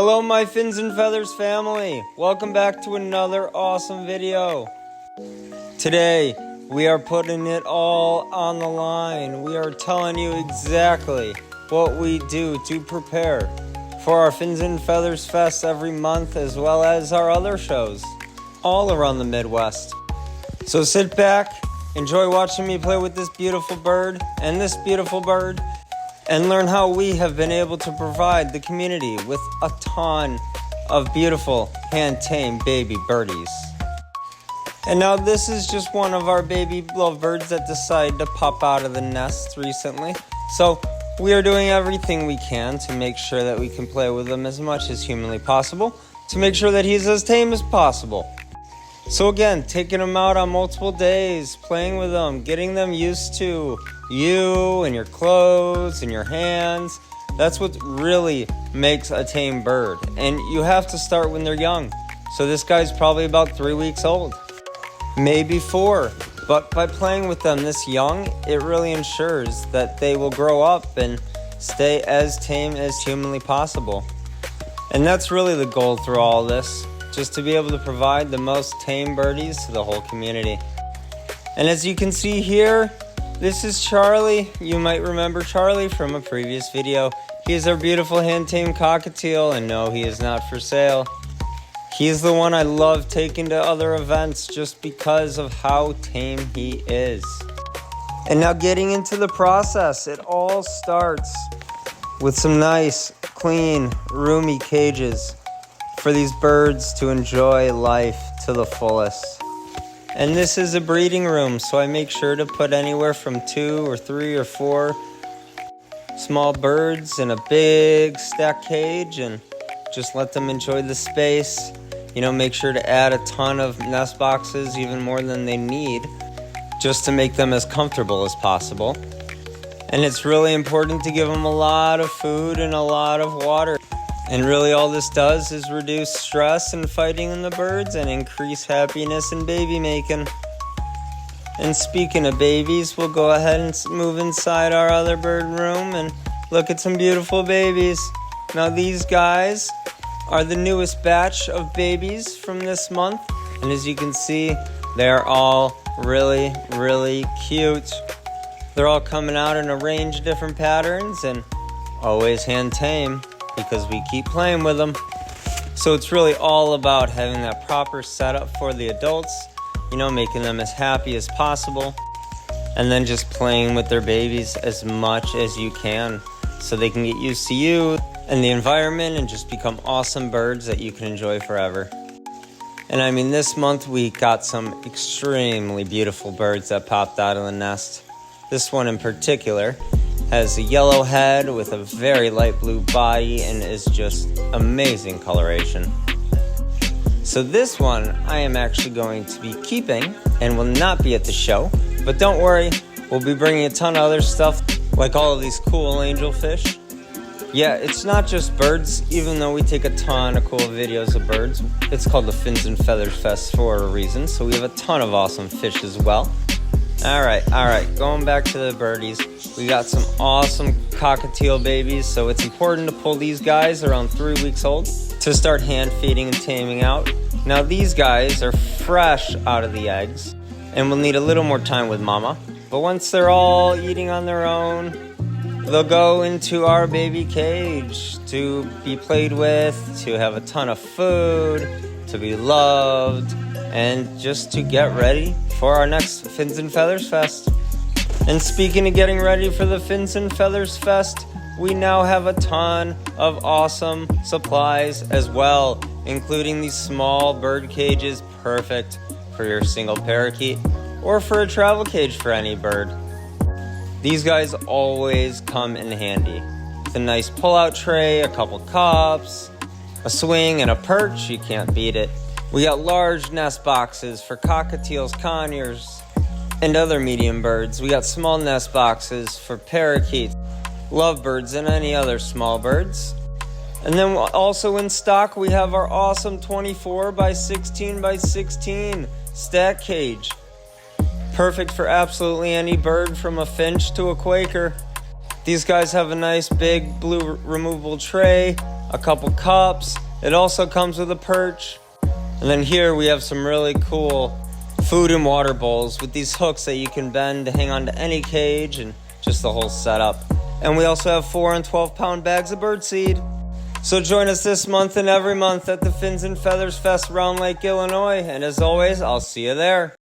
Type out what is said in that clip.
Hello my Fins and Feathers family, welcome back to another awesome video. Today we are putting it all on the line. We are telling you exactly what we do to prepare for our Fins and Feathers Fest every month, as well as our other shows all around the Midwest. So sit back, enjoy watching me play with this beautiful bird and this beautiful bird, and learn how we have been able to provide the community with a ton of beautiful hand-tamed baby birdies. And now this is just one of our baby lovebirds that decided to pop out of the nest recently. So we are doing everything we can to make sure that we can play with him as much as humanly possible, to make sure that he's as tame as possible. So again, taking them out on multiple days, playing with them, getting them used to you and your clothes and your hands. That's what really makes a tame bird. And you have to start when they're young. So this guy's probably about 3 weeks old, maybe 4. But by playing with them this young, it really ensures that they will grow up and stay as tame as humanly possible. And that's really the goal through all this, just to be able to provide the most tame birdies to the whole community. And as you can see here, this is Charlie. You might remember Charlie from a previous video. He is our beautiful hand-tamed cockatiel, and no, he is not for sale. He's the one I love taking to other events just because of how tame he is. And now getting into the process, it all starts with some nice, clean, roomy cages for these birds to enjoy life to the fullest. And this is a breeding room, so I make sure to put anywhere from 2 or 3 or 4 small birds in a big stack cage and just let them enjoy the space. You know, make sure to add a ton of nest boxes, even more than they need, just to make them as comfortable as possible. And it's really important to give them a lot of food and a lot of water. And really all this does is reduce stress and fighting in the birds and increase happiness in baby making. And speaking of babies, we'll go ahead and move inside our other bird room and look at some beautiful babies. Now these guys are the newest batch of babies from this month. And as you can see, they're all really, really cute. They're all coming out in a range of different patterns and always hand tame, because we keep playing with them. So it's really all about having that proper setup for the adults, you know, making them as happy as possible, and then just playing with their babies as much as you can so they can get used to you and the environment and just become awesome birds that you can enjoy forever. And I mean, this month we got some extremely beautiful birds that popped out of the nest. This one in particular has a yellow head with a very light blue body and is just amazing coloration. So this one I am actually going to be keeping and will not be at the show, but don't worry, we'll be bringing a ton of other stuff like all of these cool angelfish. Yeah, it's not just birds, even though we take a ton of cool videos of birds. It's called the Fins and Feathers Fest for a reason, so we have a ton of awesome fish as well. Alright, going back to the birdies. We got some awesome cockatiel babies, so it's important to pull these guys around 3 weeks old to start hand feeding and taming out. Now these guys are fresh out of the eggs and will need a little more time with mama. But once they're all eating on their own, they'll go into our baby cage to be played with, to have a ton of food, to be loved, and just to get ready for our next Fins and Feathers Fest. And speaking of getting ready for the Fins and Feathers Fest, we now have a ton of awesome supplies as well, including these small bird cages, perfect for your single parakeet or for a travel cage for any bird. These guys always come in handy. With a nice pull-out tray, a couple cups, a swing, and a perch, you can't beat it. We got large nest boxes for cockatiels, conures, and other medium birds. We got small nest boxes for parakeets, lovebirds, and any other small birds. And then also in stock, we have our awesome 24 by 16 by 16 stack cage. Perfect for absolutely any bird from a finch to a Quaker. These guys have a nice big blue removable tray a couple cups. It also comes with a perch. And then here we have some really cool food and water bowls with these hooks that you can bend to hang on to any cage, and just the whole setup. And we also have 4 and 12-pound bags of birdseed. So join us this month and every month at the Fins and Feathers Fest, Round Lake, Illinois. And as always, I'll see you there.